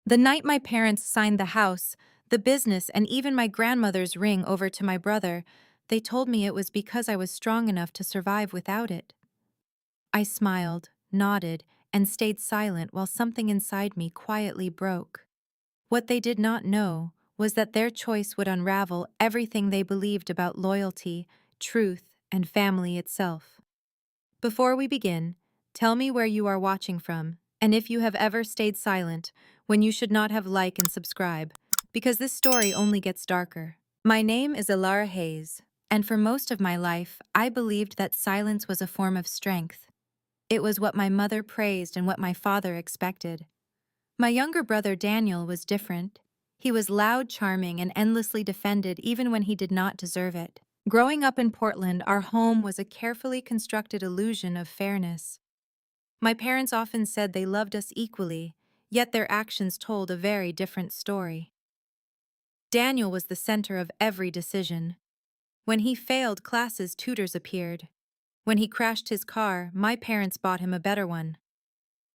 The night my parents signed the house, the business, and even my grandmother's ring over to my brother, they told me it was because I was strong enough to survive without it. I smiled, nodded, and stayed silent while something inside me quietly broke. What they did not know was that their choice would unravel everything they believed about loyalty, truth, and family itself. Before we begin, tell me where you are watching from, and if you have ever stayed silent when you should not have liked and subscribe, because this story only gets darker. My name is Ilara Hayes, and for most of my life, I believed that silence was a form of strength. It was what my mother praised and what my father expected. My younger brother Daniel was different. He was loud, charming, and endlessly defended even when he did not deserve it. Growing up in Portland, our home was a carefully constructed illusion of fairness. My parents often said they loved us equally, yet their actions told a very different story. Daniel was the center of every decision. When he failed classes, tutors appeared. When he crashed his car, my parents bought him a better one.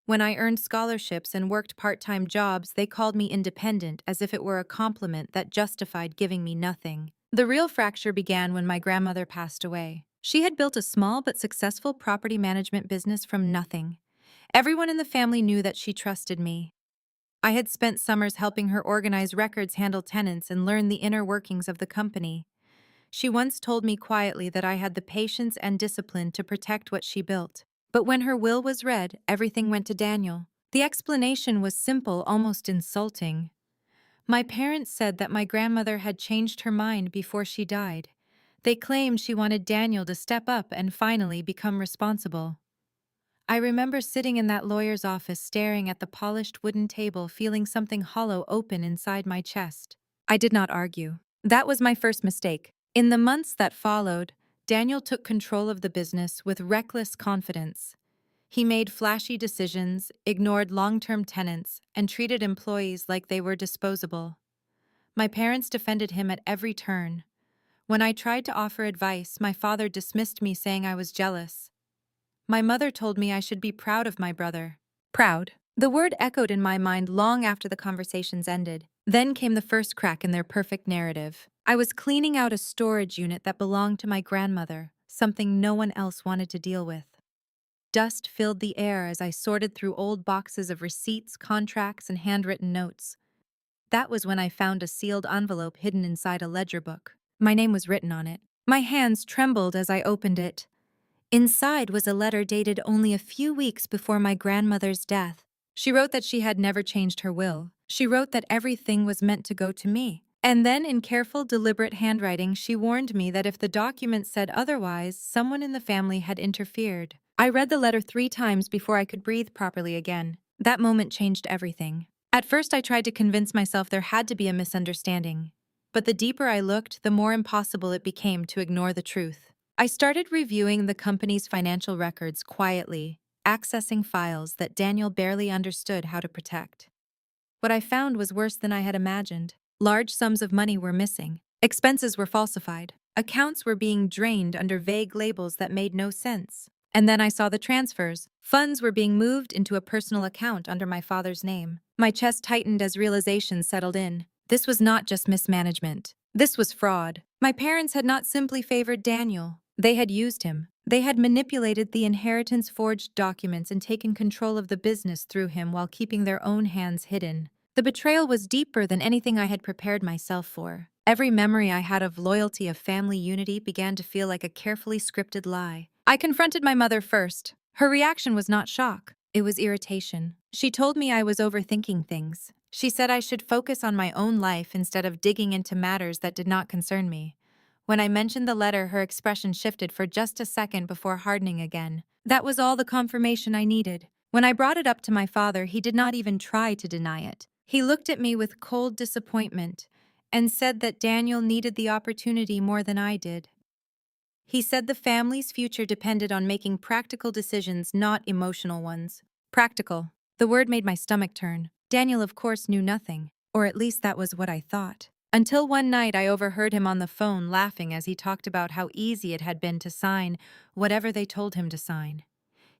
When I earned scholarships and worked part-time jobs, they called me independent as if it were a compliment that justified giving me nothing. The real fracture began when my grandmother passed away. She had built a small but successful property management business from nothing. Everyone in the family knew that she trusted me. I had spent summers helping her organize records, handle tenants, and learn the inner workings of the company. She once told me quietly that I had the patience and discipline to protect what she built. But when her will was read, everything went to Daniel. The explanation was simple, almost insulting. My parents said that my grandmother had changed her mind before she died. They claimed she wanted Daniel to step up and finally become responsible. I remember sitting in that lawyer's office staring at the polished wooden table, feeling something hollow open inside my chest. I did not argue. That was my first mistake. In the months that followed, Daniel took control of the business with reckless confidence. He made flashy decisions, ignored long-term tenants, and treated employees like they were disposable. My parents defended him at every turn. When I tried to offer advice, my father dismissed me, saying I was jealous. My mother told me I should be proud of my brother. Proud. The word echoed in my mind long after the conversations ended. Then came the first crack in their perfect narrative. I was cleaning out a storage unit that belonged to my grandmother, something no one else wanted to deal with. Dust filled the air as I sorted through old boxes of receipts, contracts, and handwritten notes. That was when I found a sealed envelope hidden inside a ledger book. My name was written on it. My hands trembled as I opened it. Inside was a letter dated only a few weeks before my grandmother's death. She wrote that she had never changed her will. She wrote that everything was meant to go to me. And then, in careful, deliberate handwriting, she warned me that if the document said otherwise, someone in the family had interfered. I read the letter 3 times before I could breathe properly again. That moment changed everything. At first, I tried to convince myself there had to be a misunderstanding. But the deeper I looked, the more impossible it became to ignore the truth. I started reviewing the company's financial records quietly, accessing files that Daniel barely understood how to protect. What I found was worse than I had imagined. Large sums of money were missing. Expenses were falsified. Accounts were being drained under vague labels that made no sense. And then I saw the transfers. Funds were being moved into a personal account under my father's name. My chest tightened as realization settled in. This was not just mismanagement. This was fraud. My parents had not simply favored Daniel. They had used him. They had manipulated the inheritance, forged documents, and taken control of the business through him while keeping their own hands hidden. The betrayal was deeper than anything I had prepared myself for. Every memory I had of loyalty, of family unity, began to feel like a carefully scripted lie. I confronted my mother first. Her reaction was not shock. It was irritation. She told me I was overthinking things. She said I should focus on my own life instead of digging into matters that did not concern me. When I mentioned the letter, her expression shifted for just a second before hardening again. That was all the confirmation I needed. When I brought it up to my father, he did not even try to deny it. He looked at me with cold disappointment and said that Daniel needed the opportunity more than I did. He said the family's future depended on making practical decisions, not emotional ones. Practical. The word made my stomach turn. Daniel, of course, knew nothing, or at least that was what I thought. Until one night I overheard him on the phone laughing as he talked about how easy it had been to sign whatever they told him to sign.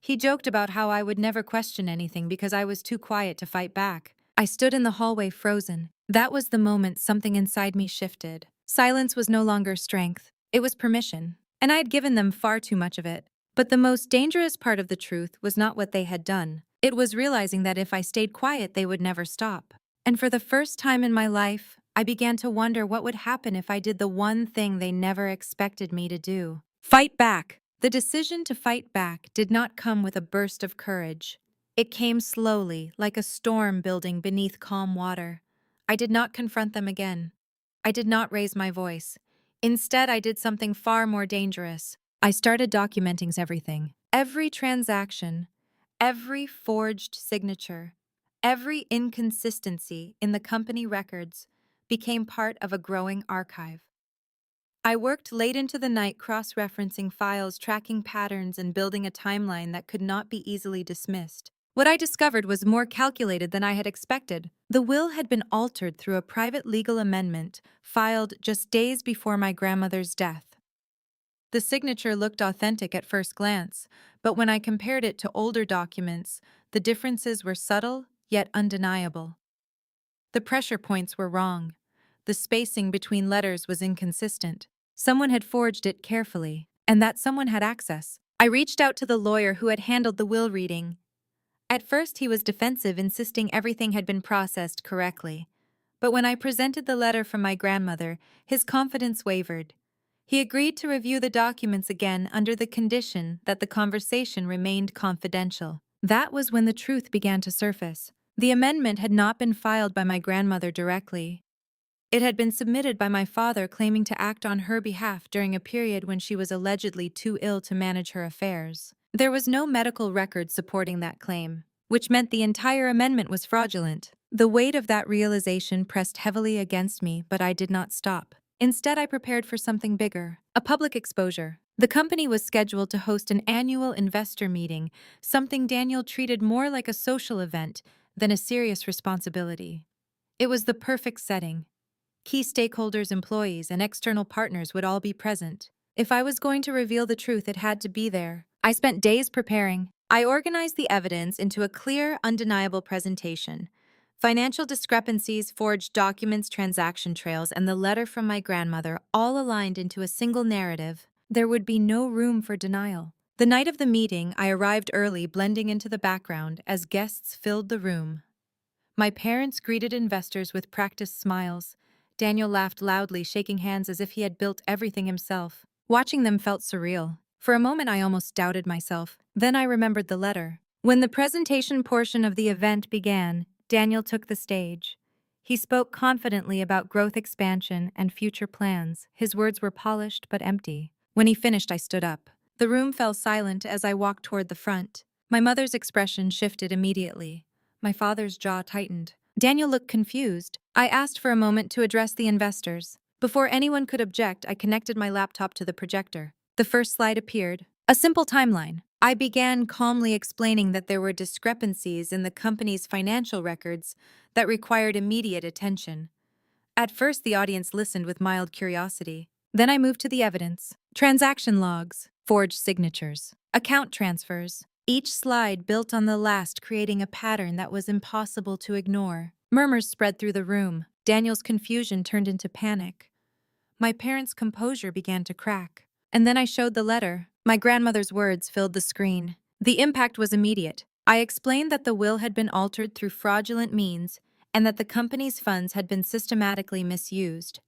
He joked about how I would never question anything because I was too quiet to fight back. I stood in the hallway frozen. That was the moment something inside me shifted. Silence was no longer strength, it was permission, and I had given them far too much of it. But the most dangerous part of the truth was not what they had done. It was realizing that if I stayed quiet, they would never stop. And for the first time in my life, I began to wonder what would happen if I did the one thing they never expected me to do. Fight back. The decision to fight back did not come with a burst of courage. It came slowly, like a storm building beneath calm water. I did not confront them again. I did not raise my voice. Instead, I did something far more dangerous. I started documenting everything. Every transaction, every forged signature, every inconsistency in the company records became part of a growing archive. I worked late into the night cross-referencing files, tracking patterns, and building a timeline that could not be easily dismissed. What I discovered was more calculated than I had expected. The will had been altered through a private legal amendment filed just days before my grandmother's death. The signature looked authentic at first glance, but when I compared it to older documents, the differences were subtle yet undeniable. The pressure points were wrong. The spacing between letters was inconsistent. Someone had forged it carefully, and that someone had access. I reached out to the lawyer who had handled the will reading. At first, he was defensive, insisting everything had been processed correctly. But when I presented the letter from my grandmother, his confidence wavered. He agreed to review the documents again under the condition that the conversation remained confidential. That was when the truth began to surface. The amendment had not been filed by my grandmother directly. It had been submitted by my father, claiming to act on her behalf during a period when she was allegedly too ill to manage her affairs. There was no medical record supporting that claim, which meant the entire amendment was fraudulent. The weight of that realization pressed heavily against me, but I did not stop. Instead, I prepared for something bigger, a public exposure. The company was scheduled to host an annual investor meeting, something Daniel treated more like a social event than a serious responsibility. It was the perfect setting. Key stakeholders, employees, and external partners would all be present. If I was going to reveal the truth, it had to be there. I spent days preparing. I organized the evidence into a clear, undeniable presentation. Financial discrepancies, forged documents, transaction trails, and the letter from my grandmother all aligned into a single narrative. There would be no room for denial. The night of the meeting, I arrived early, blending into the background as guests filled the room. My parents greeted investors with practiced smiles. Daniel laughed loudly, shaking hands as if he had built everything himself. Watching them felt surreal. For a moment, I almost doubted myself. Then I remembered the letter. When the presentation portion of the event began, Daniel took the stage. He spoke confidently about growth, expansion, and future plans. His words were polished but empty. When he finished, I stood up. The room fell silent as I walked toward the front. My mother's expression shifted immediately. My father's jaw tightened. Daniel looked confused. I asked for a moment to address the investors. Before anyone could object, I connected my laptop to the projector. The first slide appeared. A simple timeline. I began calmly explaining that there were discrepancies in the company's financial records that required immediate attention. At first, the audience listened with mild curiosity. Then I moved to the evidence. Transaction logs, forged signatures, account transfers. Each slide built on the last, creating a pattern that was impossible to ignore. Murmurs spread through the room. Daniel's confusion turned into panic. My parents' composure began to crack. And then I showed the letter. My grandmother's words filled the screen. The impact was immediate. I explained that the will had been altered through fraudulent means and that the company's funds had been systematically misused.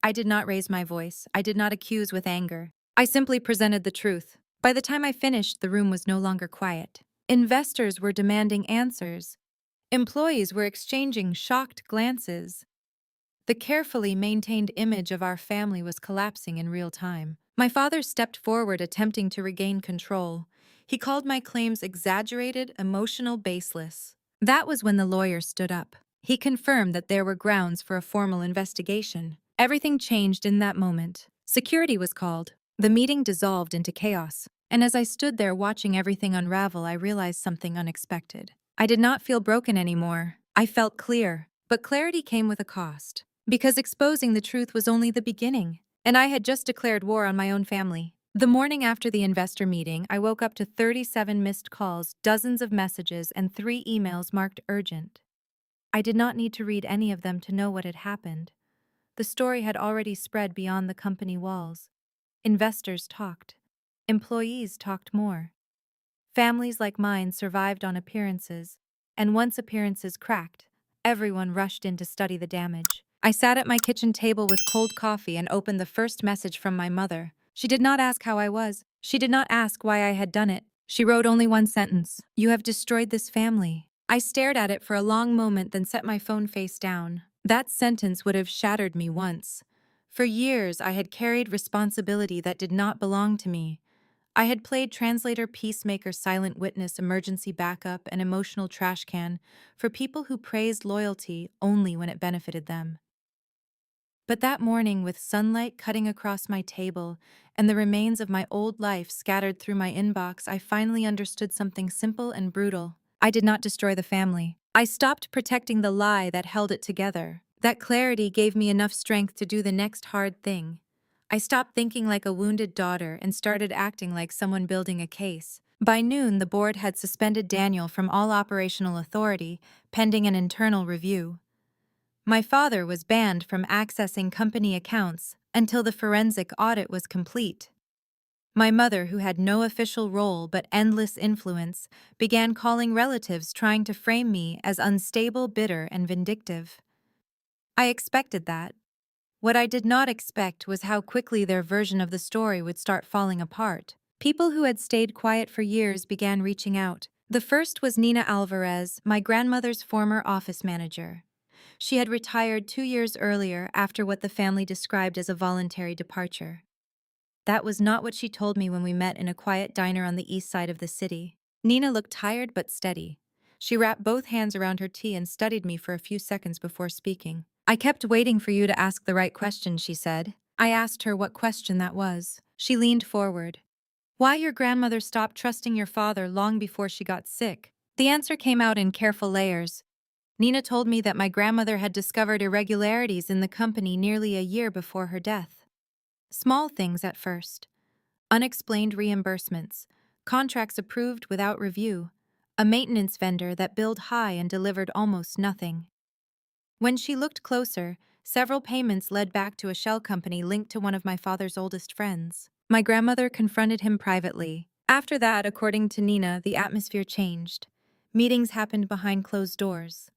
I did not raise my voice. I did not accuse with anger. I simply presented the truth. By the time I finished, the room was no longer quiet. Investors were demanding answers. Employees were exchanging shocked glances. The carefully maintained image of our family was collapsing in real time. My father stepped forward, attempting to regain control. He called my claims exaggerated, emotional, baseless. That was when the lawyer stood up. He confirmed that there were grounds for a formal investigation. Everything changed in that moment. Security was called. The meeting dissolved into chaos. And as I stood there watching everything unravel, I realized something unexpected. I did not feel broken anymore. I felt clear. But clarity came with a cost. Because exposing the truth was only the beginning. And I had just declared war on my own family. The morning after the investor meeting, I woke up to 37 missed calls, dozens of messages, and 3 emails marked urgent. I did not need to read any of them to know what had happened. The story had already spread beyond the company walls. Investors talked. Employees talked more. Families like mine survived on appearances, and once appearances cracked, everyone rushed in to study the damage. I sat at my kitchen table with cold coffee and opened the first message from my mother. She did not ask how I was. She did not ask why I had done it. She wrote only one sentence: "You have destroyed this family." I stared at it for a long moment, then set my phone face down. That sentence would have shattered me once. For years, I had carried responsibility that did not belong to me. I had played translator, peacemaker, silent witness, emergency backup, and emotional trash can for people who praised loyalty only when it benefited them. But that morning, with sunlight cutting across my table and the remains of my old life scattered through my inbox, I finally understood something simple and brutal. I did not destroy the family. I stopped protecting the lie that held it together. That clarity gave me enough strength to do the next hard thing. I stopped thinking like a wounded daughter and started acting like someone building a case. By noon, the board had suspended Daniel from all operational authority, pending an internal review. My father was banned from accessing company accounts until the forensic audit was complete. My mother, who had no official role but endless influence, began calling relatives, trying to frame me as unstable, bitter, and vindictive. I expected that. What I did not expect was how quickly their version of the story would start falling apart. People who had stayed quiet for years began reaching out. The first was Nina Alvarez, my grandmother's former office manager. She had retired 2 years earlier after what the family described as a voluntary departure. That was not what she told me when we met in a quiet diner on the east side of the city. Nina looked tired but steady. She wrapped both hands around her tea and studied me for a few seconds before speaking. "I kept waiting for you to ask the right question," she said. I asked her what question that was. She leaned forward. "Why your grandmother stopped trusting your father long before she got sick." The answer came out in careful layers. Nina told me that my grandmother had discovered irregularities in the company nearly a year before her death. Small things at first. Unexplained reimbursements, contracts approved without review, a maintenance vendor that billed high and delivered almost nothing. When she looked closer, several payments led back to a shell company linked to one of my father's oldest friends. My grandmother confronted him privately. After that, according to Nina, the atmosphere changed. Meetings happened behind closed doors.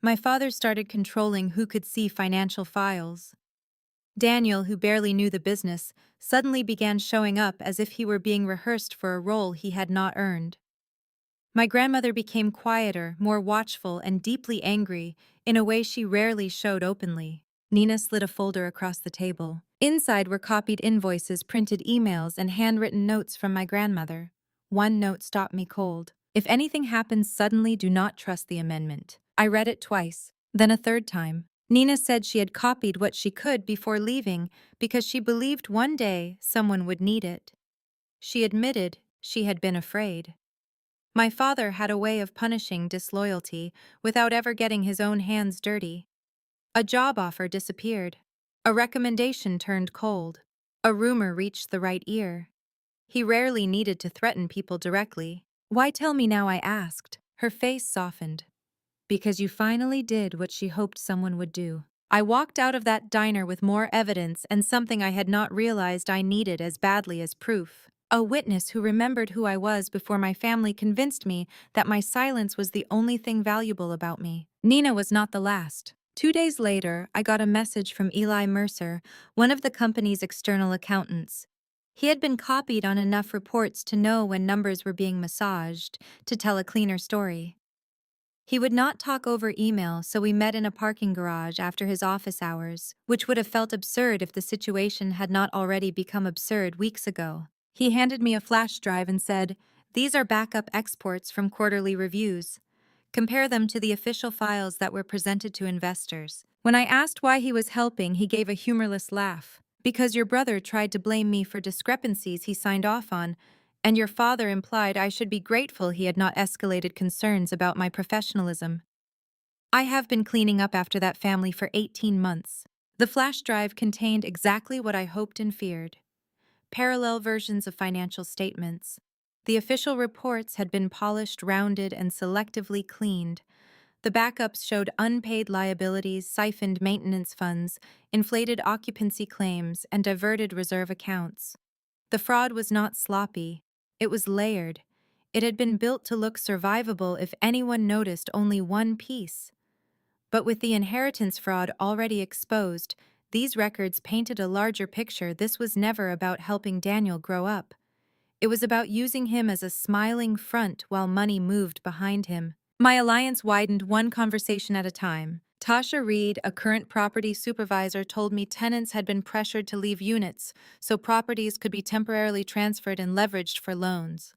My father started controlling who could see financial files. Daniel, who barely knew the business, suddenly began showing up as if he were being rehearsed for a role he had not earned. My grandmother became quieter, more watchful, and deeply angry in a way she rarely showed openly. Nina slid a folder across the table. Inside were copied invoices, printed emails, and handwritten notes from my grandmother. One note stopped me cold. "If anything happens suddenly, do not trust the amendment." I read it twice, then a third time. Nina said she had copied what she could before leaving because she believed one day someone would need it. She admitted she had been afraid. My father had a way of punishing disloyalty without ever getting his own hands dirty. A job offer disappeared. A recommendation turned cold. A rumor reached the right ear. He rarely needed to threaten people directly. "Why tell me now?" I asked. Her face softened. "Because you finally did what she hoped someone would do." I walked out of that diner with more evidence and something I had not realized I needed as badly as proof. A witness who remembered who I was before my family convinced me that my silence was the only thing valuable about me. Nina was not the last. 2 days later, I got a message from Eli Mercer, one of the company's external accountants. He had been copied on enough reports to know when numbers were being massaged to tell a cleaner story. He would not talk over email, so we met in a parking garage after his office hours, which would have felt absurd if the situation had not already become absurd weeks ago. He handed me a flash drive and said, "These are backup exports from quarterly reviews. Compare them to the official files that were presented to investors." When I asked why he was helping, he gave a humorless laugh. "Because your brother tried to blame me for discrepancies he signed off on, and your father implied I should be grateful he had not escalated concerns about my professionalism. I have been cleaning up after that family for 18 months. The flash drive contained exactly what I hoped and feared. Parallel versions of financial statements. The official reports had been polished, rounded, and selectively cleaned, The backups showed unpaid liabilities, siphoned maintenance funds, inflated occupancy claims, and diverted reserve accounts. The fraud was not sloppy. It was layered. It had been built to look survivable if anyone noticed only one piece. But with the inheritance fraud already exposed, these records painted a larger picture. This was never about helping Daniel grow up. It was about using him as a smiling front while money moved behind him. My alliance widened one conversation at a time. Tasha Reed, a current property supervisor, told me tenants had been pressured to leave units so properties could be temporarily transferred and leveraged for loans.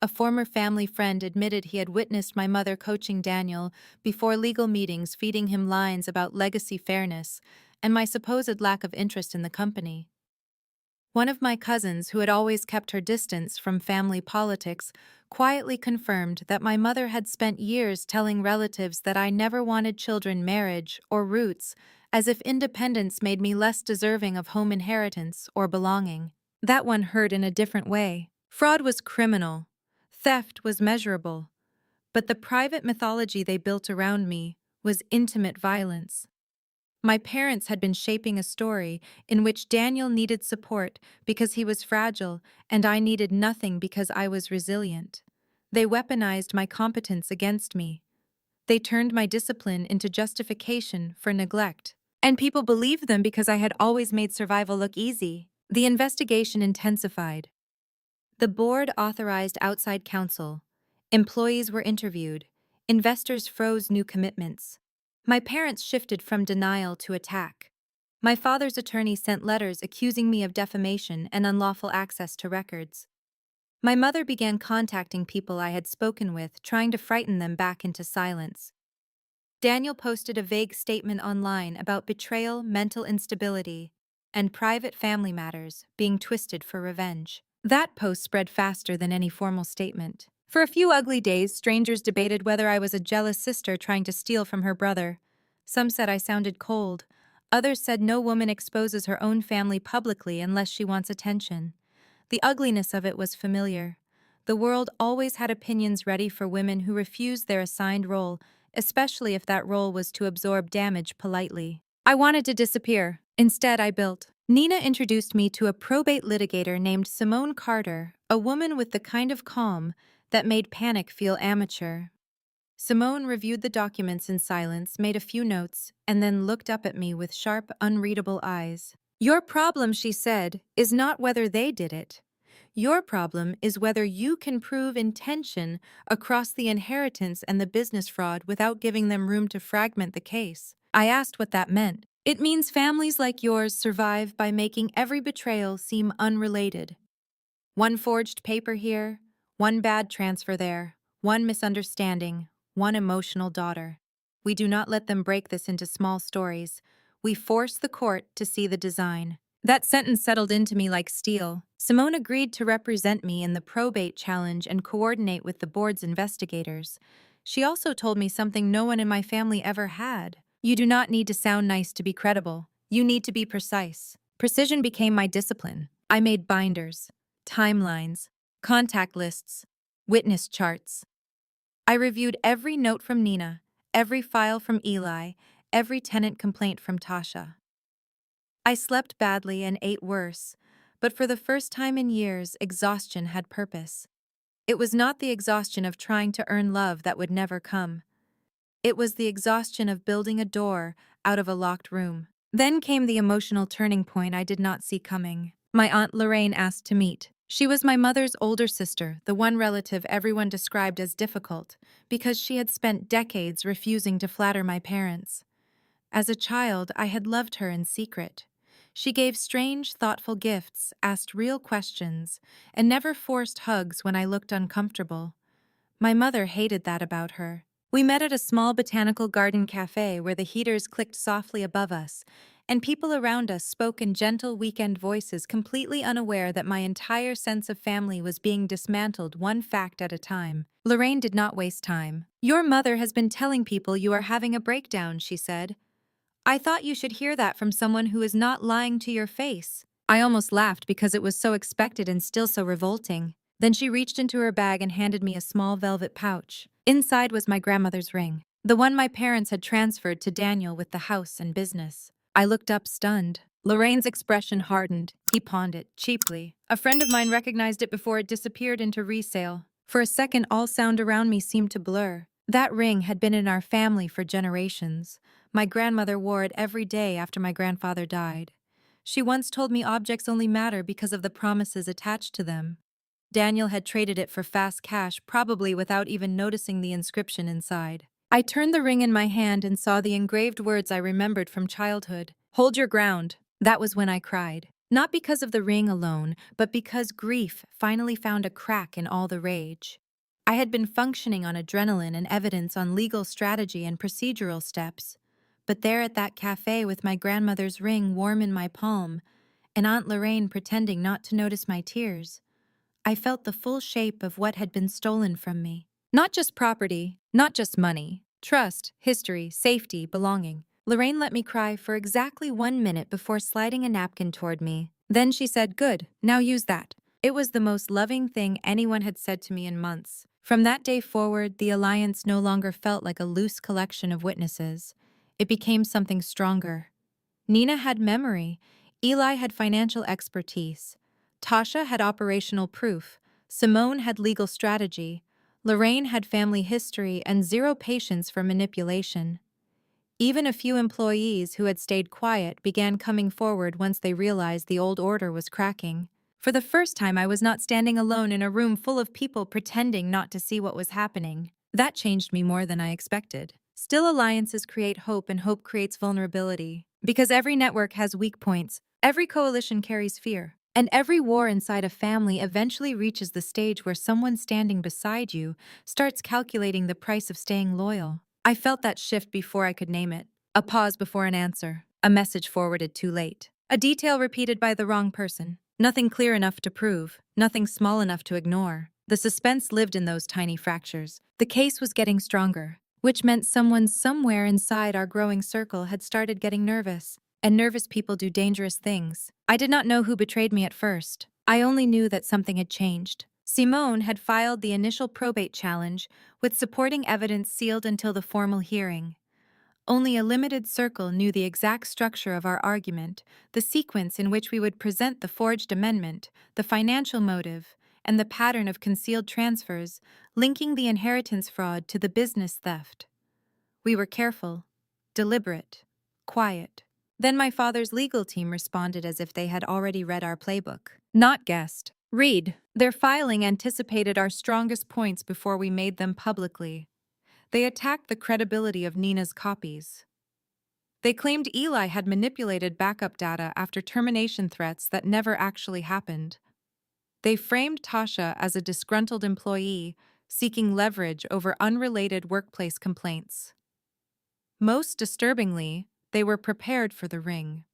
A former family friend admitted he had witnessed my mother coaching Daniel before legal meetings, feeding him lines about legacy fairness and my supposed lack of interest in the company. One of my cousins, who had always kept her distance from family politics, quietly confirmed that my mother had spent years telling relatives that I never wanted children, marriage, or roots, as if independence made me less deserving of home inheritance or belonging. That one hurt in a different way. Fraud was criminal. Theft was measurable. But the private mythology they built around me was intimate violence. My parents had been shaping a story in which Daniel needed support because he was fragile and I needed nothing because I was resilient. They weaponized my competence against me. They turned my discipline into justification for neglect. And people believed them because I had always made survival look easy. The investigation intensified. The board authorized outside counsel. Employees were interviewed. Investors froze new commitments. My parents shifted from denial to attack. My father's attorney sent letters accusing me of defamation and unlawful access to records. My mother began contacting people I had spoken with, trying to frighten them back into silence. Daniel posted a vague statement online about betrayal, mental instability, and private family matters being twisted for revenge. That post spread faster than any formal statement. For a few ugly days, strangers debated whether I was a jealous sister trying to steal from her brother. Some said I sounded cold. Others said no woman exposes her own family publicly unless she wants attention. The ugliness of it was familiar. The world always had opinions ready for women who refused their assigned role, especially if that role was to absorb damage politely. I wanted to disappear. Instead, I built. Nina introduced me to a probate litigator named Simone Carter, a woman with the kind of calm that made panic feel amateur. Simone reviewed the documents in silence, made a few notes, and then looked up at me with sharp, unreadable eyes. "Your problem," she said, "is not whether they did it. Your problem is whether you can prove intention across the inheritance and the business fraud without giving them room to fragment the case." I asked what that meant. "It means families like yours survive by making every betrayal seem unrelated. One forged paper here, one bad transfer there, one misunderstanding, one emotional daughter. We do not let them break this into small stories. We force the court to see the design." That sentence settled into me like steel. Simone agreed to represent me in the probate challenge and coordinate with the board's investigators. She also told me something no one in my family ever had. "You do not need to sound nice to be credible. You need to be precise." Precision became my discipline. I made binders, timelines, contact lists, witness charts. I reviewed every note from Nina, every file from Eli, every tenant complaint from Tasha. I slept badly and ate worse, but for the first time in years, exhaustion had purpose. It was not the exhaustion of trying to earn love that would never come. It was the exhaustion of building a door out of a locked room. Then came the emotional turning point I did not see coming. My Aunt Lorraine asked to meet. She was my mother's older sister, the one relative everyone described as difficult, because she had spent decades refusing to flatter my parents. As a child, I had loved her in secret. She gave strange, thoughtful gifts, asked real questions, and never forced hugs when I looked uncomfortable. My mother hated that about her. We met at a small botanical garden cafe where the heaters clicked softly above us, and people around us spoke in gentle weekend voices, completely unaware that my entire sense of family was being dismantled one fact at a time. Lorraine did not waste time. "Your mother has been telling people you are having a breakdown," she said. "I thought you should hear that from someone who is not lying to your face." I almost laughed because it was so expected and still so revolting. Then she reached into her bag and handed me a small velvet pouch. Inside was my grandmother's ring. The one my parents had transferred to Daniel with the house and business. I looked up stunned. Lorraine's expression hardened. He pawned it, cheaply. A friend of mine recognized it before it disappeared into resale. For a second, all sound around me seemed to blur. That ring had been in our family for generations. My grandmother wore it every day after my grandfather died. She once told me objects only matter because of the promises attached to them. Daniel had traded it for fast cash, probably without even noticing the inscription inside. I turned the ring in my hand and saw the engraved words I remembered from childhood. "Hold your ground." That was when I cried. Not because of the ring alone, but because grief finally found a crack in all the rage. I had been functioning on adrenaline and evidence on legal strategy and procedural steps. But there at that cafe with my grandmother's ring warm in my palm, and Aunt Lorraine pretending not to notice my tears, I felt the full shape of what had been stolen from me. Not just property, not just money, trust, history, safety, belonging. Lorraine let me cry for exactly 1 minute before sliding a napkin toward me. Then she said, "Good, now use that." It was the most loving thing anyone had said to me in months. From that day forward, the alliance no longer felt like a loose collection of witnesses. It became something stronger. Nina had memory. Eli had financial expertise. Tasha had operational proof. Simone had legal strategy. Lorraine had family history and zero patience for manipulation. Even a few employees who had stayed quiet began coming forward once they realized the old order was cracking. For the first time, I was not standing alone in a room full of people pretending not to see what was happening. That changed me more than I expected. Still, alliances create hope, and hope creates vulnerability. Because every network has weak points, every coalition carries fear. And every war inside a family eventually reaches the stage where someone standing beside you starts calculating the price of staying loyal. I felt that shift before I could name it. A pause before an answer. A message forwarded too late. A detail repeated by the wrong person. Nothing clear enough to prove. Nothing small enough to ignore. The suspense lived in those tiny fractures. The case was getting stronger, which meant someone somewhere inside our growing circle had started getting nervous. And nervous people do dangerous things. I did not know who betrayed me at first. I only knew that something had changed. Simone had filed the initial probate challenge, with supporting evidence sealed until the formal hearing. Only a limited circle knew the exact structure of our argument, the sequence in which we would present the forged amendment, the financial motive, and the pattern of concealed transfers linking the inheritance fraud to the business theft. We were careful, deliberate, quiet. Then my father's legal team responded as if they had already read our playbook. Not guessed. Read. Their filing anticipated our strongest points before we made them publicly. They attacked the credibility of Nina's copies. They claimed Eli had manipulated backup data after termination threats that never actually happened. They framed Tasha as a disgruntled employee seeking leverage over unrelated workplace complaints. Most disturbingly, they were prepared for the ring.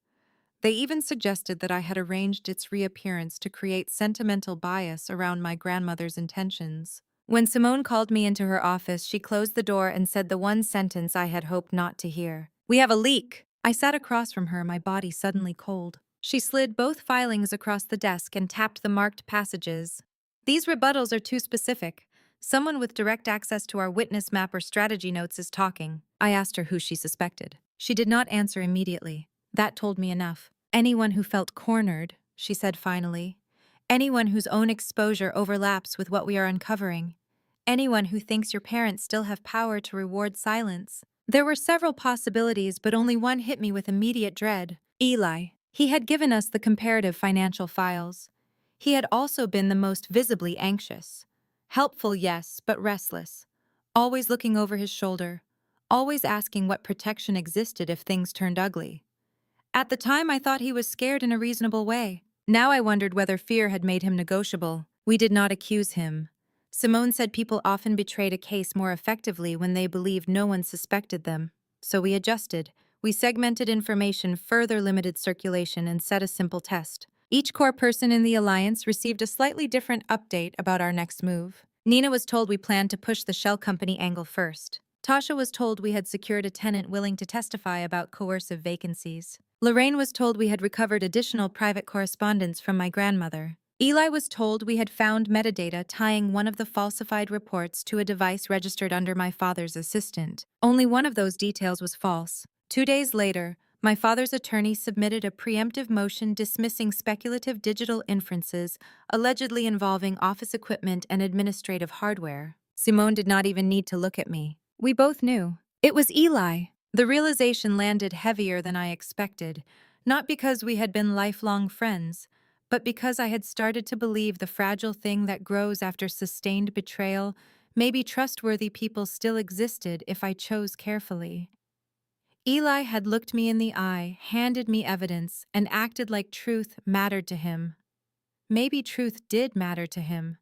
They even suggested that I had arranged its reappearance to create sentimental bias around my grandmother's intentions. When Simone called me into her office, she closed the door and said the one sentence I had hoped not to hear. "We have a leak." I sat across from her, my body suddenly cold. She slid both filings across the desk and tapped the marked passages. "These rebuttals are too specific. Someone with direct access to our witness map or strategy notes is talking." I asked her who she suspected. She did not answer immediately. That told me enough. "Anyone who felt cornered," she said finally. "Anyone whose own exposure overlaps with what we are uncovering. Anyone who thinks your parents still have power to reward silence." There were several possibilities, but only one hit me with immediate dread. Eli. He had given us the comparative financial files. He had also been the most visibly anxious. Helpful, yes, but restless. Always looking over his shoulder. Always asking what protection existed if things turned ugly. At the time, I thought he was scared in a reasonable way. Now I wondered whether fear had made him negotiable. We did not accuse him. Simone said people often betrayed a case more effectively when they believed no one suspected them. So we adjusted. We segmented information, further limited circulation, and set a simple test. Each core person in the alliance received a slightly different update about our next move. Nina was told we planned to push the shell company angle first. Tasha was told we had secured a tenant willing to testify about coercive vacancies. Lorraine was told we had recovered additional private correspondence from my grandmother. Eli was told we had found metadata tying one of the falsified reports to a device registered under my father's assistant. Only one of those details was false. 2 days later, my father's attorney submitted a preemptive motion dismissing speculative digital inferences allegedly involving office equipment and administrative hardware. Simone did not even need to look at me. We both knew. It was Eli. The realization landed heavier than I expected, not because we had been lifelong friends, but because I had started to believe the fragile thing that grows after sustained betrayal, maybe trustworthy people still existed if I chose carefully. Eli had looked me in the eye, handed me evidence, and acted like truth mattered to him. Maybe truth did matter to him,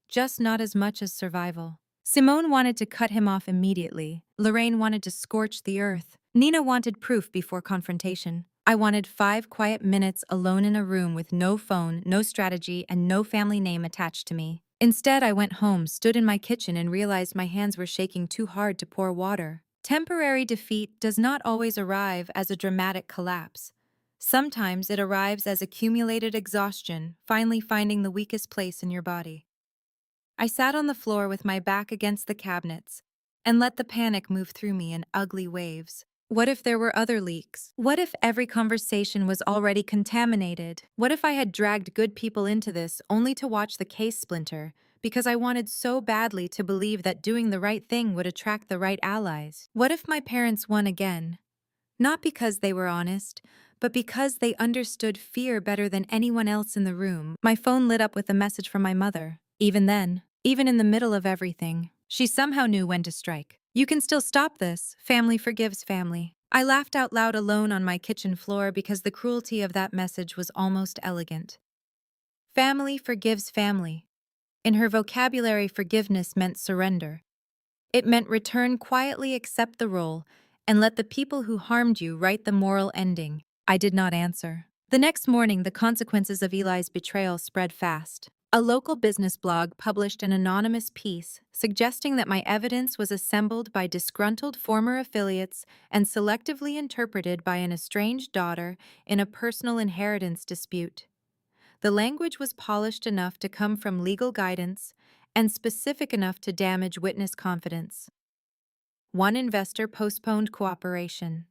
just not as much as survival. Simone wanted to cut him off immediately. Lorraine wanted to scorch the earth. Nina wanted proof before confrontation. I wanted 5 quiet minutes alone in a room with no phone, no strategy, and no family name attached to me. Instead, I went home, stood in my kitchen, and realized my hands were shaking too hard to pour water. Temporary defeat does not always arrive as a dramatic collapse. Sometimes it arrives as accumulated exhaustion, finally finding the weakest place in your body. I sat on the floor with my back against the cabinets and let the panic move through me in ugly waves. What if there were other leaks? What if every conversation was already contaminated? What if I had dragged good people into this only to watch the case splinter because I wanted so badly to believe that doing the right thing would attract the right allies? What if my parents won again? Not because they were honest, but because they understood fear better than anyone else in the room. My phone lit up with a message from my mother. Even then, even in the middle of everything, she somehow knew when to strike. "You can still stop this. Family forgives family." I laughed out loud alone on my kitchen floor because the cruelty of that message was almost elegant. Family forgives family. In her vocabulary, forgiveness meant surrender. It meant return quietly, accept the role, and let the people who harmed you write the moral ending. I did not answer. The next morning, the consequences of Eli's betrayal spread fast. A local business blog published an anonymous piece suggesting that my evidence was assembled by disgruntled former affiliates and selectively interpreted by an estranged daughter in a personal inheritance dispute. The language was polished enough to come from legal guidance and specific enough to damage witness confidence. One investor postponed cooperation.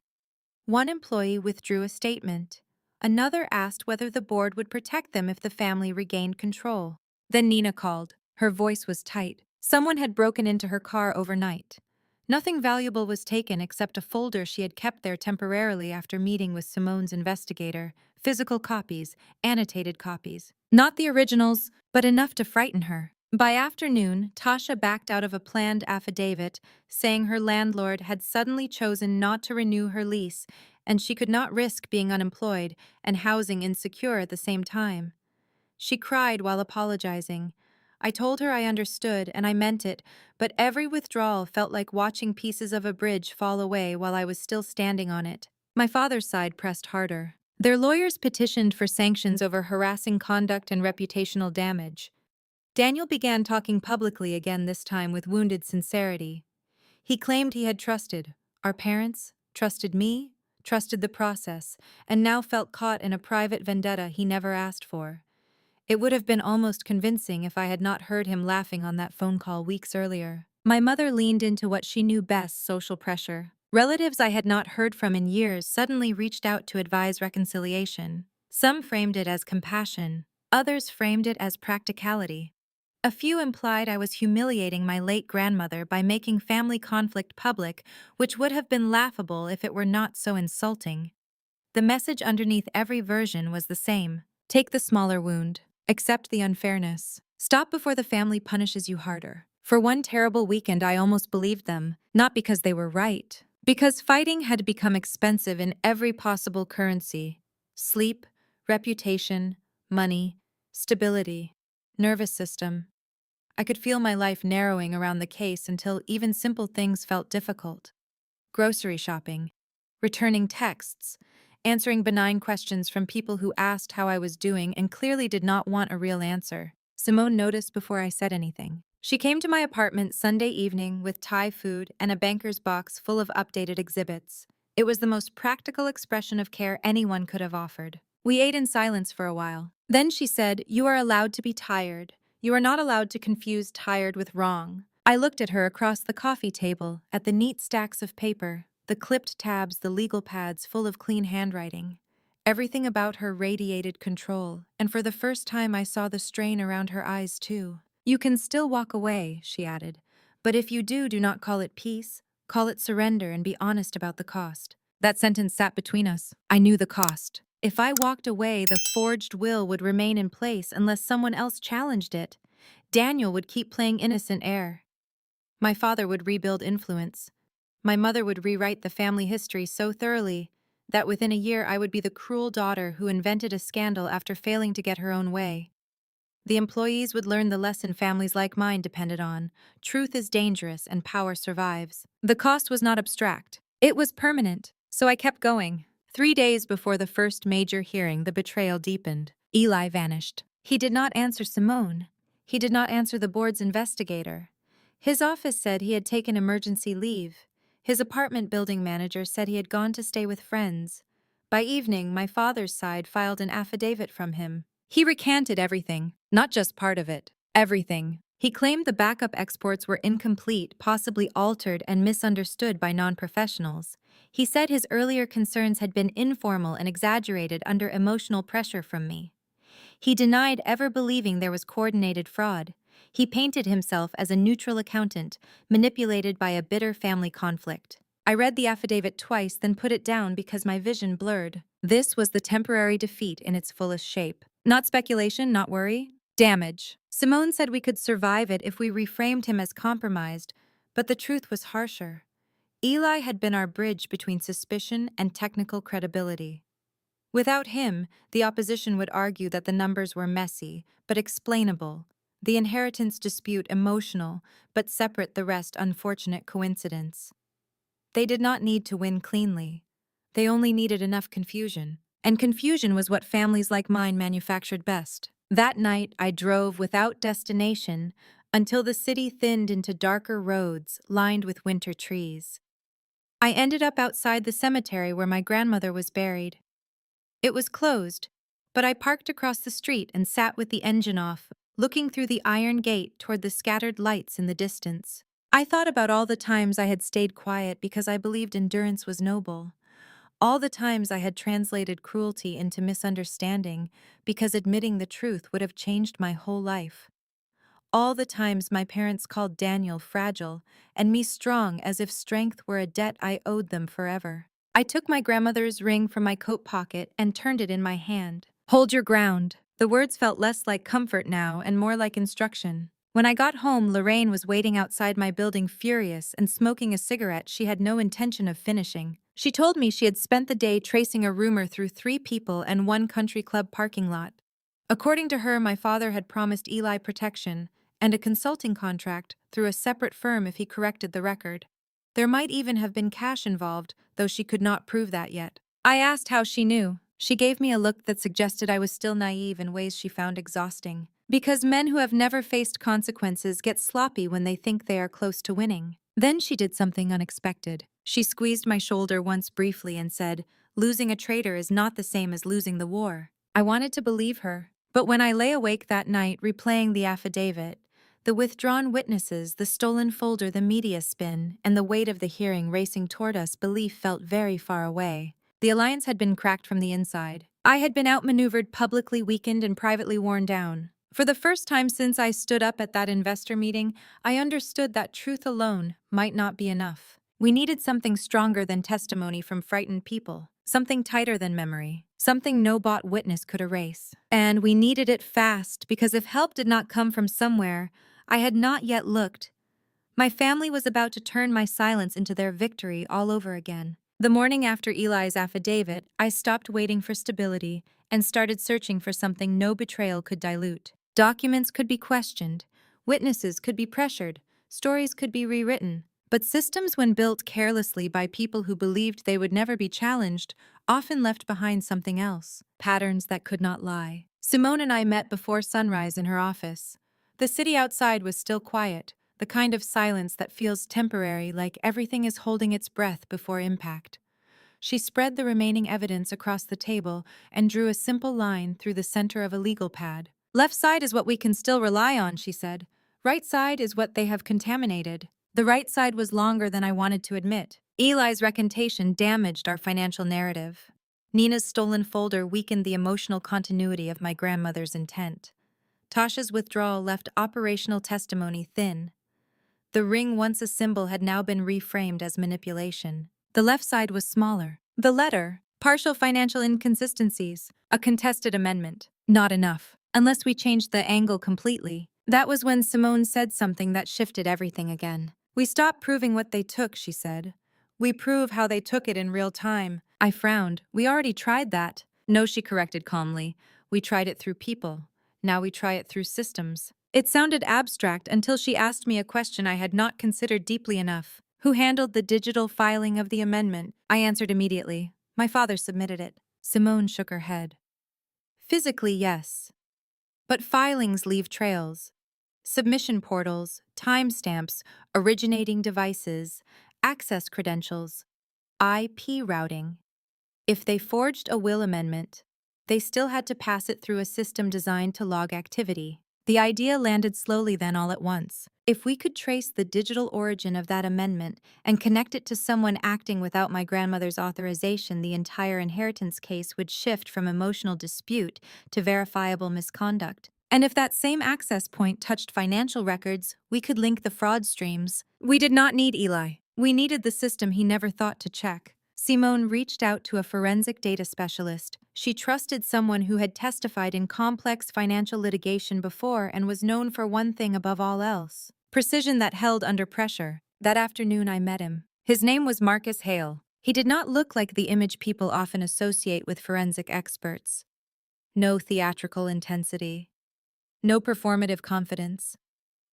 One employee withdrew a statement. Another asked whether the board would protect them if the family regained control. Then Nina called. Her voice was tight. Someone had broken into her car overnight. Nothing valuable was taken except a folder she had kept there temporarily after meeting with Simone's investigator. Physical copies, annotated copies. Not the originals, but enough to frighten her. By afternoon, Tasha backed out of a planned affidavit saying her landlord had suddenly chosen not to renew her lease and she could not risk being unemployed and housing insecure at the same time. She cried while apologizing. I told her I understood and I meant it, but every withdrawal felt like watching pieces of a bridge fall away while I was still standing on it. My father's side pressed harder. Their lawyers petitioned for sanctions over harassing conduct and reputational damage. Daniel began talking publicly again, this time with wounded sincerity. He claimed he had trusted our parents, trusted me, trusted the process, and now felt caught in a private vendetta he never asked for. It would have been almost convincing if I had not heard him laughing on that phone call weeks earlier. My mother leaned into what she knew best: social pressure. Relatives I had not heard from in years suddenly reached out to advise reconciliation. Some framed it as compassion, others framed it as practicality. A few implied I was humiliating my late grandmother by making family conflict public, which would have been laughable if it were not so insulting. The message underneath every version was the same: take the smaller wound, accept the unfairness, stop before the family punishes you harder. For one terrible weekend, I almost believed them, not because they were right, because fighting had become expensive in every possible currency: sleep, reputation, money, stability, nervous system. I could feel my life narrowing around the case until even simple things felt difficult. Grocery shopping, returning texts, answering benign questions from people who asked how I was doing and clearly did not want a real answer. Simone noticed before I said anything. She came to my apartment Sunday evening with Thai food and a banker's box full of updated exhibits. It was the most practical expression of care anyone could have offered. We ate in silence for a while. Then she said, "You are allowed to be tired. You are not allowed to confuse tired with wrong." I looked at her across the coffee table, at the neat stacks of paper, the clipped tabs, the legal pads full of clean handwriting. Everything about her radiated control, and for the first time I saw the strain around her eyes too. "You can still walk away," she added. "But if you do not call it peace, call it surrender and be honest about the cost." That sentence sat between us. I knew the cost. If I walked away, the forged will would remain in place unless someone else challenged it. Daniel would keep playing innocent heir. My father would rebuild influence. My mother would rewrite the family history so thoroughly that within a year I would be the cruel daughter who invented a scandal after failing to get her own way. The employees would learn the lesson families like mine depended on. Truth is dangerous and power survives. The cost was not abstract. It was permanent. So I kept going. 3 days before the first major hearing, the betrayal deepened. Eli vanished. He did not answer Simone. He did not answer the board's investigator. His office said he had taken emergency leave. His apartment building manager said he had gone to stay with friends. By evening, my father's side filed an affidavit from him. He recanted everything, not just part of it, everything. He claimed the backup exports were incomplete, possibly altered and misunderstood by non-professionals. He said his earlier concerns had been informal and exaggerated under emotional pressure from me. He denied ever believing there was coordinated fraud. He painted himself as a neutral accountant, manipulated by a bitter family conflict. I read the affidavit twice, then put it down because my vision blurred. This was the temporary defeat in its fullest shape. Not speculation, not worry. Damage. Simone said we could survive it if we reframed him as compromised, but the truth was harsher. Eli had been our bridge between suspicion and technical credibility. Without him, the opposition would argue that the numbers were messy, but explainable, the inheritance dispute emotional, but separate, the rest unfortunate coincidence. They did not need to win cleanly. They only needed enough confusion. And confusion was what families like mine manufactured best. That night, I drove without destination until the city thinned into darker roads lined with winter trees. I ended up outside the cemetery where my grandmother was buried. It was closed, but I parked across the street and sat with the engine off, looking through the iron gate toward the scattered lights in the distance. I thought about all the times I had stayed quiet because I believed endurance was noble. All the times I had translated cruelty into misunderstanding because admitting the truth would have changed my whole life. All the times my parents called Daniel fragile and me strong, as if strength were a debt I owed them forever. I took my grandmother's ring from my coat pocket and turned it in my hand. "Hold your ground." The words felt less like comfort now and more like instruction. When I got home, Lorraine was waiting outside my building, furious and smoking a cigarette she had no intention of finishing. She told me she had spent the day tracing a rumor through 3 people and 1 country club parking lot. According to her, my father had promised Eli protection and a consulting contract through a separate firm if he corrected the record. There might even have been cash involved, though she could not prove that yet. I asked how she knew. She gave me a look that suggested I was still naive in ways she found exhausting. Because men who have never faced consequences get sloppy when they think they are close to winning. Then she did something unexpected. She squeezed my shoulder once briefly and said, "Losing a traitor is not the same as losing the war." I wanted to believe her, but when I lay awake that night replaying the affidavit, the withdrawn witnesses, the stolen folder, the media spin, and the weight of the hearing racing toward us, belief felt very far away. The alliance had been cracked from the inside. I had been outmaneuvered, publicly weakened, and privately worn down. For the first time since I stood up at that investor meeting, I understood that truth alone might not be enough. We needed something stronger than testimony from frightened people, something tighter than memory, something no bought witness could erase. And we needed it fast, because if help did not come from somewhere, I had not yet looked. My family was about to turn my silence into their victory all over again. The morning after Eli's affidavit, I stopped waiting for stability and started searching for something no betrayal could dilute. Documents could be questioned, witnesses could be pressured, stories could be rewritten. But systems, when built carelessly by people who believed they would never be challenged, often left behind something else, patterns that could not lie. Simone and I met before sunrise in her office. The city outside was still quiet, the kind of silence that feels temporary, like everything is holding its breath before impact. She spread the remaining evidence across the table and drew a simple line through the center of a legal pad. Left side is what we can still rely on, she said. Right side is what they have contaminated. The right side was longer than I wanted to admit. Eli's recantation damaged our financial narrative. Nina's stolen folder weakened the emotional continuity of my grandmother's intent. Tasha's withdrawal left operational testimony thin. The ring, once a symbol, had now been reframed as manipulation. The left side was smaller. The letter, partial financial inconsistencies, a contested amendment. Not enough. Unless we changed the angle completely. That was when Simone said something that shifted everything again. We stopped proving what they took, she said. We prove how they took it in real time. I frowned. We already tried that. No, she corrected calmly. We tried it through people. Now we try it through systems. It sounded abstract until she asked me a question I had not considered deeply enough. Who handled the digital filing of the amendment? I answered immediately. My father submitted it. Simone shook her head. Physically, yes. But filings leave trails. Submission portals, timestamps, originating devices, access credentials, IP routing. If they forged a will amendment, they still had to pass it through a system designed to log activity. The idea landed slowly then all at once. If we could trace the digital origin of that amendment and connect it to someone acting without my grandmother's authorization, the entire inheritance case would shift from emotional dispute to verifiable misconduct. And if that same access point touched financial records, we could link the fraud streams. We did not need Eli. We needed the system he never thought to check. Simone reached out to a forensic data specialist. She trusted someone who had testified in complex financial litigation before and was known for one thing above all else: precision that held under pressure. That afternoon I met him. His name was Marcus Hale. He did not look like the image people often associate with forensic experts. No theatrical intensity. No performative confidence.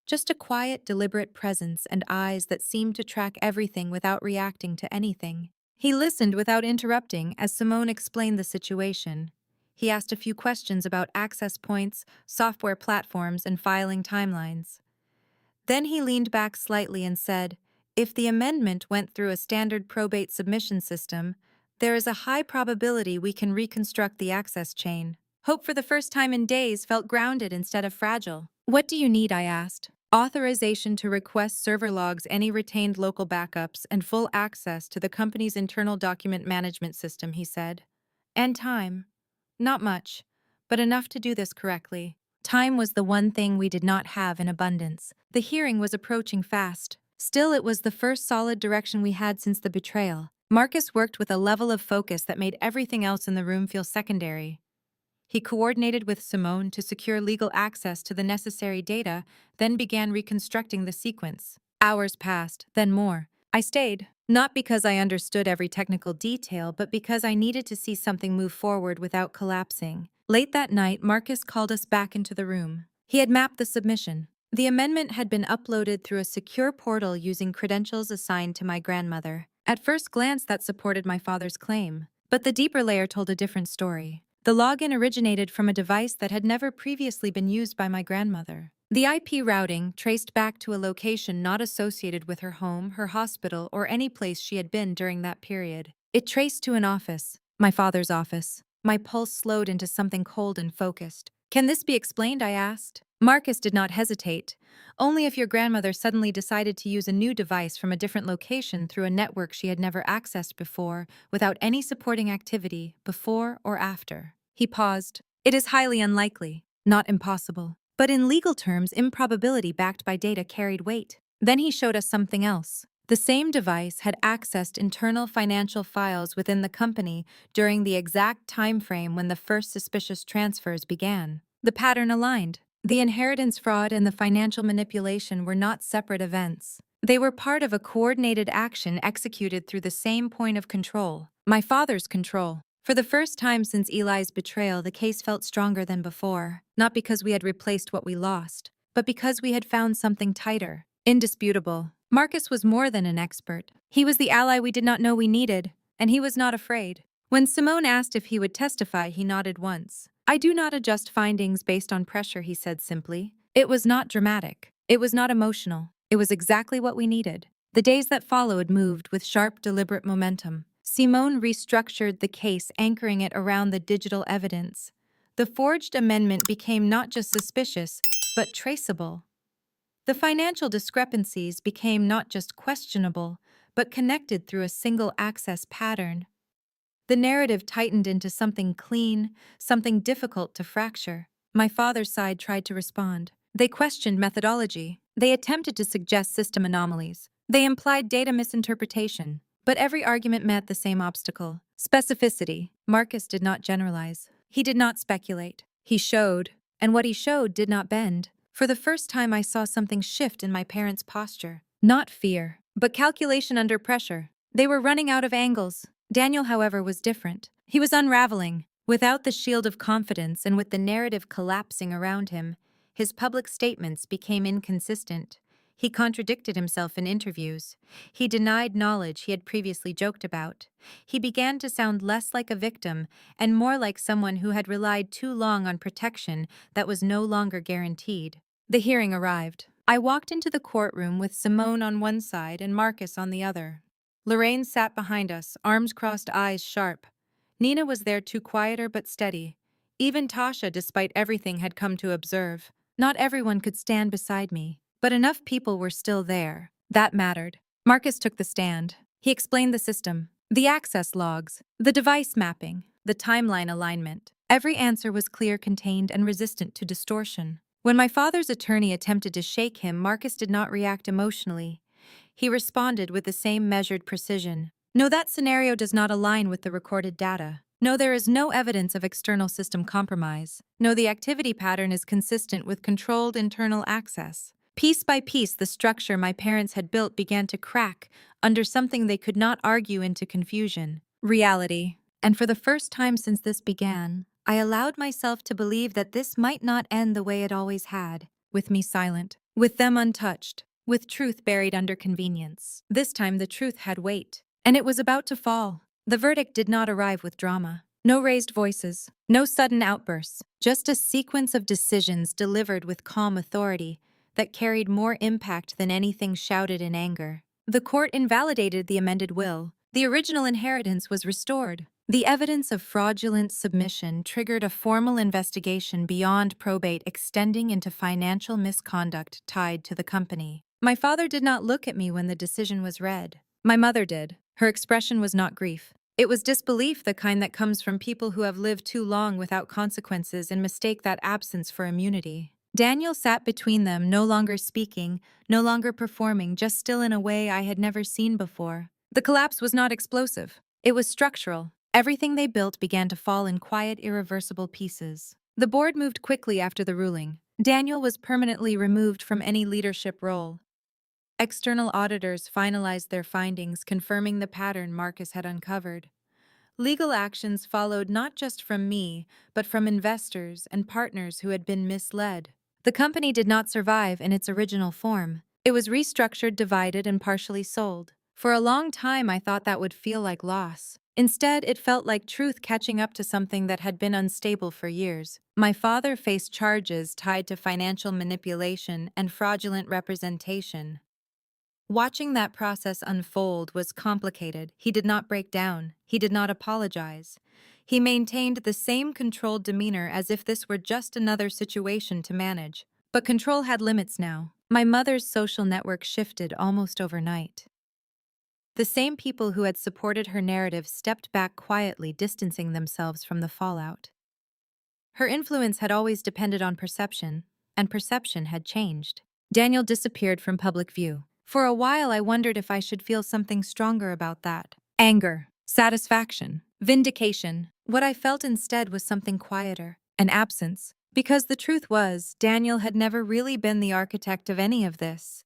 Just a quiet, deliberate presence and eyes that seemed to track everything without reacting to anything. He listened without interrupting as Simone explained the situation. He asked a few questions about access points, software platforms, and filing timelines. Then he leaned back slightly and said, "If the amendment went through a standard probate submission system, there is a high probability we can reconstruct the access chain." Hope for the first time in days felt grounded instead of fragile. "What do you need?" I asked. "Authorization to request server logs, any retained local backups, and full access to the company's internal document management system," he said. "And time. Not much, but enough to do this correctly." Time was the one thing we did not have in abundance. The hearing was approaching fast. Still, it was the first solid direction we had since the betrayal. Marcus worked with a level of focus that made everything else in the room feel secondary. He coordinated with Simone to secure legal access to the necessary data, then began reconstructing the sequence. Hours passed, then more. I stayed, not because I understood every technical detail, but because I needed to see something move forward without collapsing. Late that night, Marcus called us back into the room. He had mapped the submission. The amendment had been uploaded through a secure portal using credentials assigned to my grandmother. At first glance, that supported my father's claim. But the deeper layer told a different story. The login originated from a device that had never previously been used by my grandmother. The IP routing traced back to a location not associated with her home, her hospital, or any place she had been during that period. It traced to an office, my father's office. My pulse slowed into something cold and focused. "Can this be explained?" I asked. Marcus did not hesitate. "Only if your grandmother suddenly decided to use a new device from a different location through a network she had never accessed before, without any supporting activity, before or after." He paused. "It is highly unlikely, not impossible. But in legal terms, improbability backed by data carried weight." Then he showed us something else. The same device had accessed internal financial files within the company during the exact time frame when the first suspicious transfers began. The pattern aligned. The inheritance fraud and the financial manipulation were not separate events. They were part of a coordinated action executed through the same point of control, my father's control. For the first time since Eli's betrayal, the case felt stronger than before, not because we had replaced what we lost, but because we had found something tighter, indisputable. Marcus was more than an expert. He was the ally we did not know we needed, and he was not afraid. When Simone asked if he would testify, he nodded once. "I do not adjust findings based on pressure," he said simply. It was not dramatic. It was not emotional. It was exactly what we needed. The days that followed moved with sharp, deliberate momentum. Simone restructured the case, anchoring it around the digital evidence. The forged amendment became not just suspicious, but traceable. The financial discrepancies became not just questionable, but connected through a single access pattern. The narrative tightened into something clean, something difficult to fracture. My father's side tried to respond. They questioned methodology. They attempted to suggest system anomalies. They implied data misinterpretation. But every argument met the same obstacle: specificity. Marcus did not generalize. He did not speculate. He showed, and what he showed did not bend. For the first time, I saw something shift in my parents' posture. Not fear, but calculation under pressure. They were running out of angles. Daniel, however, was different. He was unraveling. Without the shield of confidence and with the narrative collapsing around him, his public statements became inconsistent. He contradicted himself in interviews. He denied knowledge he had previously joked about. He began to sound less like a victim and more like someone who had relied too long on protection that was no longer guaranteed. The hearing arrived. I walked into the courtroom with Simone on one side and Marcus on the other. Lorraine sat behind us, arms crossed, eyes sharp. Nina was there too, quieter but steady. Even Tasha, despite everything, had come to observe. Not everyone could stand beside me, but enough people were still there. That mattered. Marcus took the stand. He explained the system, the access logs, the device mapping, the timeline alignment. Every answer was clear, contained, and resistant to distortion. When my father's attorney attempted to shake him, Marcus did not react emotionally. He responded with the same measured precision. No, that scenario does not align with the recorded data. No, there is no evidence of external system compromise. No, the activity pattern is consistent with controlled internal access. Piece by piece, the structure my parents had built began to crack under something they could not argue into confusion: reality. And for the first time since this began, I allowed myself to believe that this might not end the way it always had, with me silent, with them untouched, with truth buried under convenience. This time the truth had weight, and it was about to fall. The verdict did not arrive with drama. No raised voices, no sudden outbursts, just a sequence of decisions delivered with calm authority that carried more impact than anything shouted in anger. The court invalidated the amended will. The original inheritance was restored. The evidence of fraudulent submission triggered a formal investigation beyond probate, extending into financial misconduct tied to the company. My father did not look at me when the decision was read. My mother did. Her expression was not grief. It was disbelief, the kind that comes from people who have lived too long without consequences and mistake that absence for immunity. Daniel sat between them, no longer speaking, no longer performing, just still in a way I had never seen before. The collapse was not explosive. It was structural. Everything they built began to fall in quiet, irreversible pieces. The board moved quickly after the ruling. Daniel was permanently removed from any leadership role. External auditors finalized their findings, confirming the pattern Marcus had uncovered. Legal actions followed, not just from me, but from investors and partners who had been misled. The company did not survive in its original form. It was restructured, divided, and partially sold. For a long time, I thought that would feel like loss. Instead, it felt like truth catching up to something that had been unstable for years. My father faced charges tied to financial manipulation and fraudulent representation. Watching that process unfold was complicated. He did not break down. He did not apologize. He maintained the same controlled demeanor as if this were just another situation to manage. But control had limits now. My mother's social network shifted almost overnight. The same people who had supported her narrative stepped back quietly, distancing themselves from the fallout. Her influence had always depended on perception, and perception had changed. Daniel disappeared from public view. For a while, I wondered if I should feel something stronger about that. Anger, satisfaction, vindication. What I felt instead was something quieter, an absence. Because the truth was, Daniel had never really been the architect of any of this.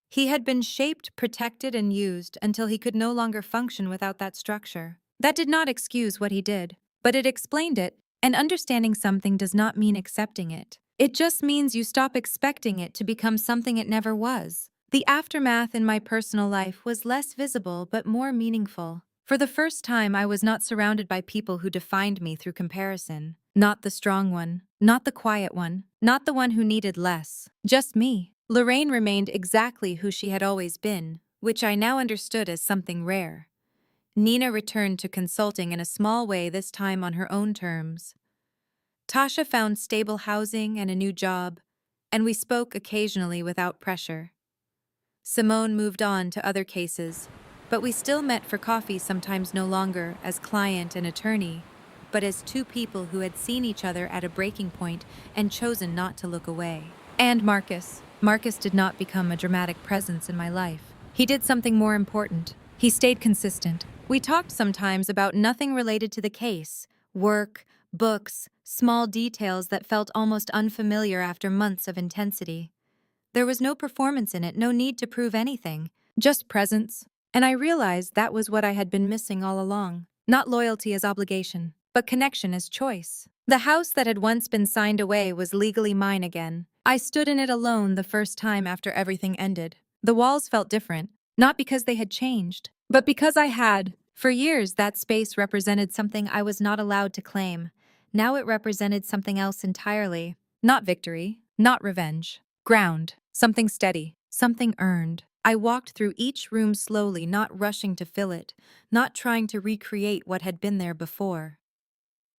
He had been shaped, protected, and used until he could no longer function without that structure. That did not excuse what he did, but it explained it, and understanding something does not mean accepting it. It just means you stop expecting it to become something it never was. The aftermath in my personal life was less visible but more meaningful. For the first time, I was not surrounded by people who defined me through comparison. Not the strong one, not the quiet one, not the one who needed less. Just me. Lorraine remained exactly who she had always been, which I now understood as something rare. Nina returned to consulting in a small way, this time on her own terms. Tasha found stable housing and a new job, and we spoke occasionally without pressure. Simone moved on to other cases, but we still met for coffee, sometimes no longer as client and attorney, but as two people who had seen each other at a breaking point and chosen not to look away. And Marcus. Marcus did not become a dramatic presence in my life. He did something more important. He stayed consistent. We talked sometimes about nothing related to the case: work, books, small details that felt almost unfamiliar after months of intensity. There was no performance in it, no need to prove anything, just presence. And I realized that was what I had been missing all along. Not loyalty as obligation, but connection as choice. The house that had once been signed away was legally mine again. I stood in it alone the first time after everything ended. The walls felt different, not because they had changed, but because I had. For years, that space represented something I was not allowed to claim. Now it represented something else entirely. Not victory, not revenge. Ground, something steady, something earned. I walked through each room slowly, not rushing to fill it, not trying to recreate what had been there before.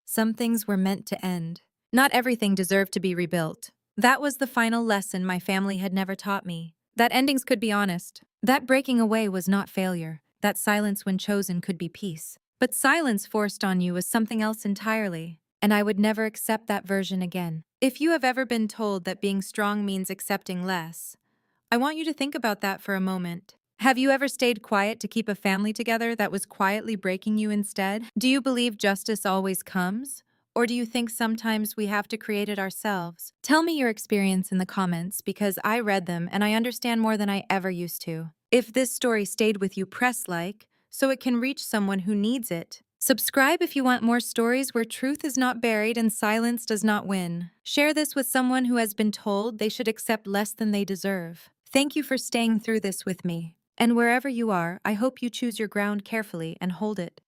Some things were meant to end. Not everything deserved to be rebuilt. That was the final lesson my family had never taught me. That endings could be honest. That breaking away was not failure. That silence when chosen could be peace. But silence forced on you was something else entirely. And I would never accept that version again. If you have ever been told that being strong means accepting less, I want you to think about that for a moment. Have you ever stayed quiet to keep a family together that was quietly breaking you instead? Do you believe justice always comes? Or do you think sometimes we have to create it ourselves? Tell me your experience in the comments, because I read them and I understand more than I ever used to. If this story stayed with you, press like, so it can reach someone who needs it. Subscribe if you want more stories where truth is not buried and silence does not win. Share this with someone who has been told they should accept less than they deserve. Thank you for staying through this with me. And wherever you are, I hope you choose your ground carefully and hold it.